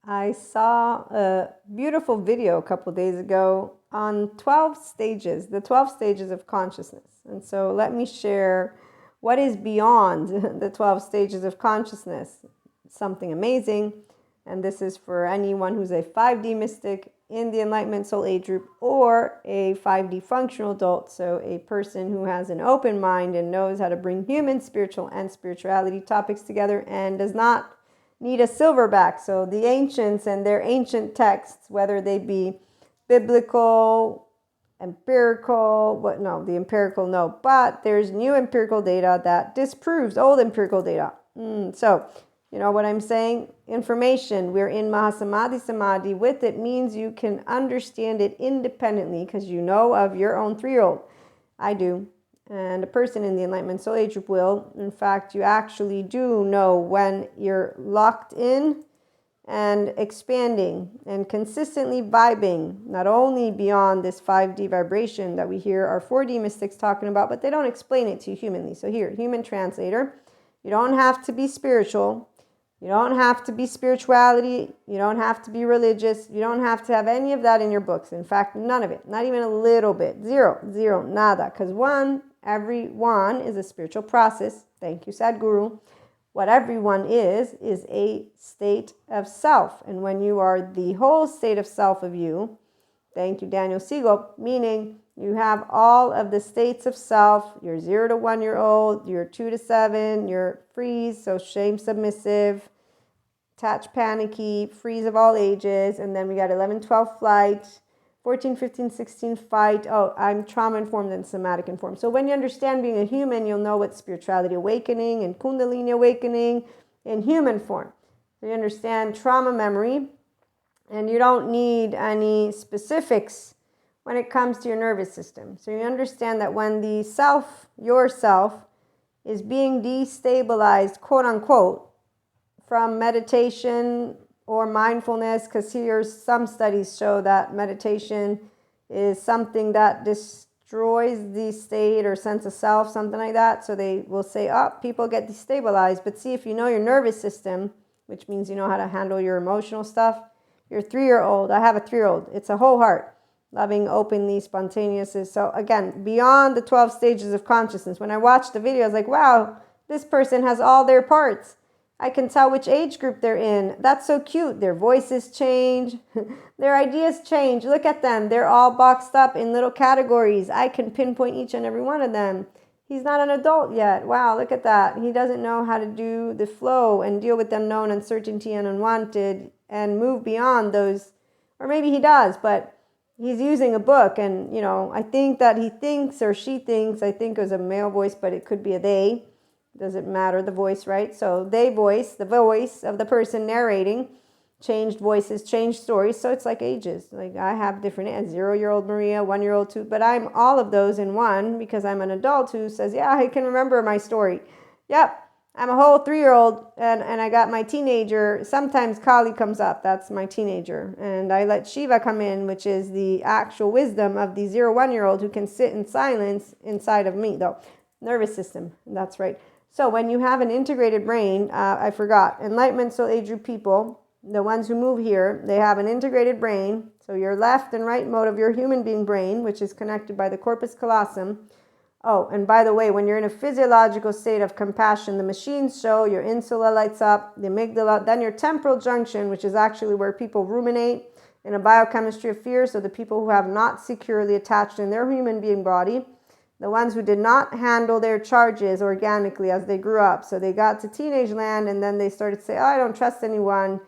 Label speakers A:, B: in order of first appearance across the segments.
A: I saw a beautiful video a couple days ago on 12 stages, the 12 stages of consciousness. And so let me share what is beyond the 12 stages of consciousness. Something amazing. And this is for anyone who's a 5D mystic in the Enlightenment Soul Age group or a 5D functional adult. So a person who has an open mind and knows how to bring human, spiritual, and spirituality topics together and does not need a silverback. So the ancients and their ancient texts, whether they be biblical, empirical, the empirical no, but there's new empirical data that disproves old empirical data. So, you know what I'm saying? Information, we're in Mahasamadhi Samadhi. With it means you can understand it independently because you know of your own 3-year-old. I do. And a person in the Enlightenment Soul Age group will. In fact, you actually do know when you're locked in and expanding and consistently vibing, not only beyond this 5D vibration that we hear our 4D mystics talking about, but they don't explain it to you humanly. So here, human translator, you don't have to be spiritual. You don't have to be spirituality. You don't have to be religious. You don't have to have any of that in your books. In fact, none of it. Not even a little bit. Zero, nada. Because everyone is a spiritual process. Thank you, Sadhguru. What everyone is a state of self. And when you are the whole state of self of you, thank you, Daniel Siegel, meaning you have all of the states of self. You're 0 to 1 year old, you're 2 to 7, you're freeze, so shame, submissive, attached, panicky, freeze of all ages, and then we got 11, 12 flight, 14, 15, 16 fight. Oh, I'm trauma informed and somatic informed. So when you understand being a human, you'll know what spirituality awakening and Kundalini awakening in human form. So you understand trauma memory, and you don't need any specifics when it comes to your nervous system. So you understand that when the self, yourself, is being destabilized, quote unquote, from meditation or mindfulness, because here some studies show that meditation is something that destroys the state or sense of self, something like that. So they will say, oh, people get destabilized. But see, if you know your nervous system, which means you know how to handle your emotional stuff, your 3-year-old, I have a 3-year-old, it's a whole heart. Loving, openly, spontaneous. So again, beyond the 12 stages of consciousness. When I watched the video, I was like, wow, this person has all their parts. I can tell which age group they're in. That's so cute. Their voices change. Their ideas change. Look at them. They're all boxed up in little categories. I can pinpoint each and every one of them. He's not an adult yet. Wow, look at that. He doesn't know how to do the flow and deal with the unknown, uncertainty, and unwanted and move beyond those. Or maybe he does, but he's using a book, and, you know, I think that he thinks or she thinks, I think it was a male voice, but it could be a they. Doesn't matter the voice, right? So they voice, the voice of the person narrating, changed voices, changed stories. So it's like ages. Like I have different 0-year-old Maria, 1-year-old too, but I'm all of those in one because I'm an adult who says, yeah, I can remember my story. Yep. I'm a whole 3-year-old and I got my teenager. Sometimes Kali comes up. That's my teenager. And I let Shiva come in, which is the actual wisdom of the 0-1-year-old who can sit in silence inside of me, though. Nervous system. That's right. So when you have an integrated brain, I forgot, Enlightenment Soul Age group people, the ones who move here, they have an integrated brain. So your left and right mode of your human being brain, which is connected by the corpus callosum. Oh, and by the way, when you're in a physiological state of compassion, the machines show your insula lights up, the amygdala, then your temporal junction, which is actually where people ruminate in a biochemistry of fear. So the people who have not securely attached in their human being body, the ones who did not handle their charges organically as they grew up. So they got to teenage land and then they started to say, oh, I don't trust anyone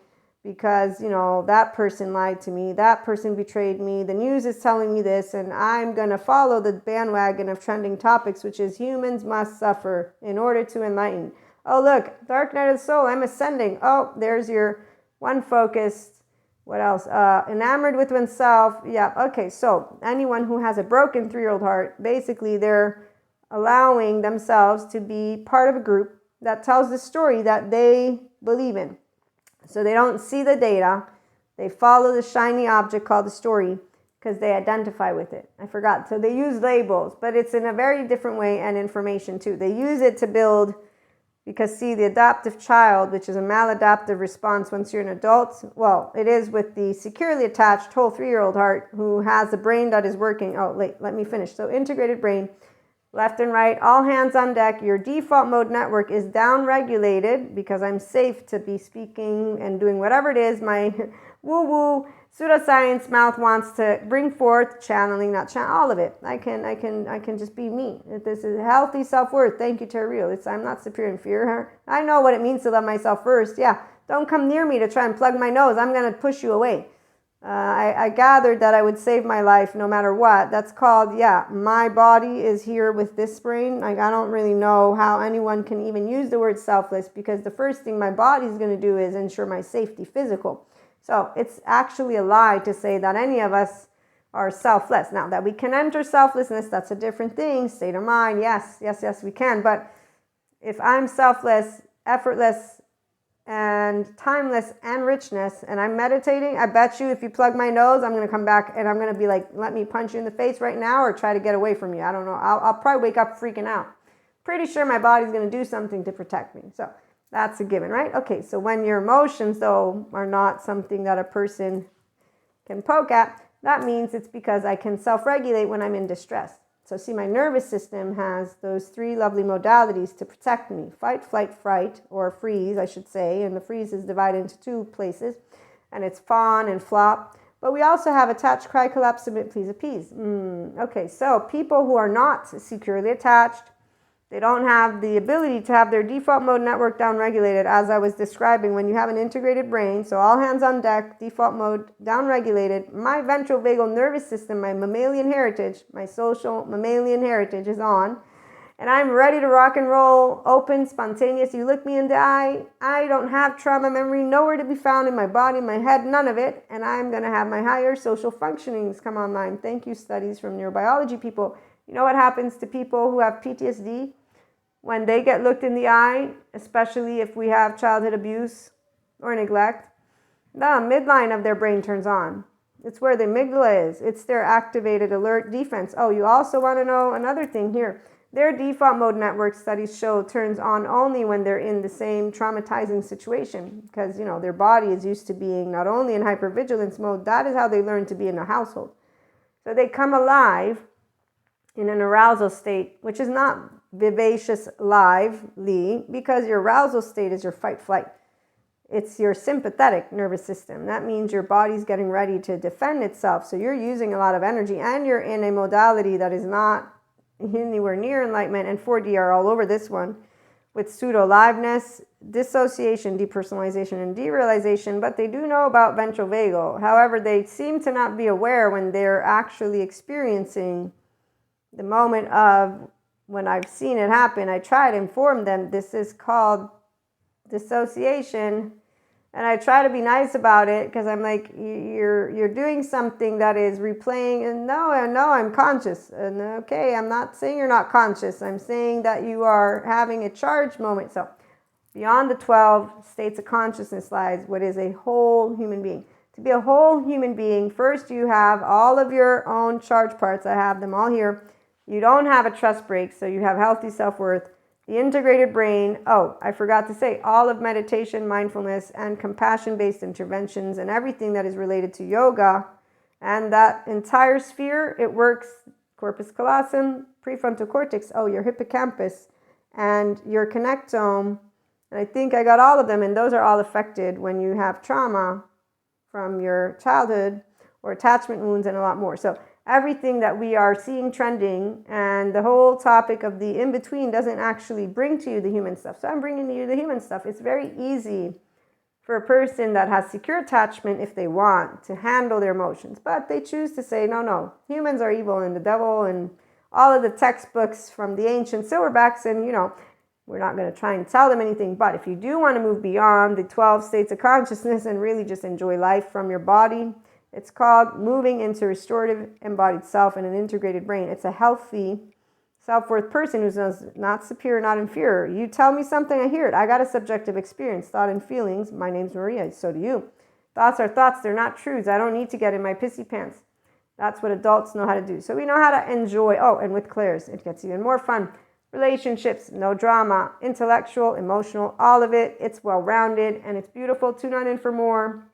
A: because, you know, that person lied to me. That person betrayed me. The news is telling me this, and I'm going to follow the bandwagon of trending topics, which is humans must suffer in order to enlighten. Oh, look, dark night of the soul, I'm ascending. Oh, there's your one focused. What else? Enamored with oneself. Yeah, okay, so anyone who has a broken 3-year-old heart, basically they're allowing themselves to be part of a group that tells the story that they believe in. So they don't see the data. They follow the shiny object called the story because they identify with it. I forgot. So they use labels, but it's in a very different way, and information too. They use it to build Because see, the adaptive child, which is a maladaptive response once you're an adult, well, it is with the securely attached whole 3-year-old heart who has a brain that is working. Oh, let me finish. So integrated brain, left and right, all hands on deck. Your default mode network is down regulated because I'm safe to be speaking and doing whatever it is my woo-woo pseudoscience mouth wants to bring forth, channeling, not channel, all of it. I can just be me. This is healthy self-worth. Thank you, Terreal. I'm not superior and inferior. I know what it means to love myself first. Yeah, don't come near me to try and plug my nose. I'm going to push you away. I gathered that I would save my life no matter what. That's called, yeah, my body is here with this brain. Like, I don't really know how anyone can even use the word selfless, because the first thing my body is going to do is ensure my safety physical. So it's actually a lie to say that any of us are selfless. Now, that we can enter selflessness, that's a different thing. State of mind, yes, we can. But if I'm selfless, effortless, and timeless and richness, and I'm meditating, I bet you if you plug my nose, I'm going to come back and I'm going to be like, let me punch you in the face right now or try to get away from you. I don't know. I'll probably wake up freaking out. Pretty sure my body's going to do something to protect me. So that's a given, right? Okay, so when your emotions, though, are not something that a person can poke at, that means it's because I can self-regulate when I'm in distress. So see, my nervous system has those 3 lovely modalities to protect me. Fight, flight, fright, or freeze, I should say. And the freeze is divided into 2 places. And it's fawn and flop. But we also have attach, cry, collapse, submit, please, appease. Okay, so people who are not securely attached, they don't have the ability to have their default mode network downregulated, as I was describing. When you have an integrated brain, so all hands on deck, default mode downregulated, my ventral vagal nervous system, my mammalian heritage, my social mammalian heritage is on, and I'm ready to rock and roll, open, spontaneous. You look me in the eye, I don't have trauma memory, nowhere to be found in my body, my head, none of it, and I'm going to have my higher social functionings come online. Thank you, studies from neurobiology people. You know what happens to people who have PTSD? When they get looked in the eye, especially if we have childhood abuse or neglect, the midline of their brain turns on. It's where the amygdala is. It's their activated alert defense. Oh, you also want to know another thing here. Their default mode network, studies show, turns on only when they're in the same traumatizing situation, because, you know, their body is used to being not only in hypervigilance mode, that is how they learn to be in a household. So they come alive in an arousal state, which is not vivacious lively, because your arousal state is your fight flight. It's your sympathetic nervous system. That means your body's getting ready to defend itself. So you're using a lot of energy, and you're in a modality that is not anywhere near enlightenment, and 4D are all over this one, with pseudo-liveness, dissociation, depersonalization, and derealization, but they do know about ventral vagal. However, they seem to not be aware when they're actually experiencing the moment of when I've seen it happen. I try to inform them this is called dissociation, and I try to be nice about it, because I'm like, you're doing something that is replaying, and no, I'm conscious. And okay, I'm not saying you're not conscious. I'm saying that you are having a charged moment. So beyond the 12 states of consciousness lies what is a whole human being. To be a whole human being, first you have all of your own charge parts. I have them all here. You don't have a trust break, so you have healthy self-worth. The integrated brain, oh, I forgot to say, all of meditation, mindfulness, and compassion-based interventions, and everything that is related to yoga. And that entire sphere, it works, corpus callosum, prefrontal cortex, oh, your hippocampus, and your connectome. And I think I got all of them, and those are all affected when you have trauma from your childhood or attachment wounds, and a lot more. So everything that we are seeing trending, and the whole topic of the in-between doesn't actually bring to you the human stuff. So I'm bringing you the human stuff. It's very easy for a person that has secure attachment, if they want, to handle their emotions. But they choose to say, no, humans are evil and the devil, and all of the textbooks from the ancient silverbacks, and, you know, we're not going to try and tell them anything. But if you do want to move beyond the 12 states of consciousness and really just enjoy life from your body, it's called moving into restorative embodied self and an integrated brain. It's a healthy self-worth person who's not superior, not inferior. You tell me something, I hear it. I got a subjective experience, thought and feelings. My name's Maria, so do you. Thoughts are thoughts, they're not truths. I don't need to get in my pissy pants. That's what adults know how to do. So we know how to enjoy. Oh, and with Claire's, it gets even more fun. relationships, no drama, intellectual, emotional, all of it. It's well-rounded and it's beautiful. Tune on in for more.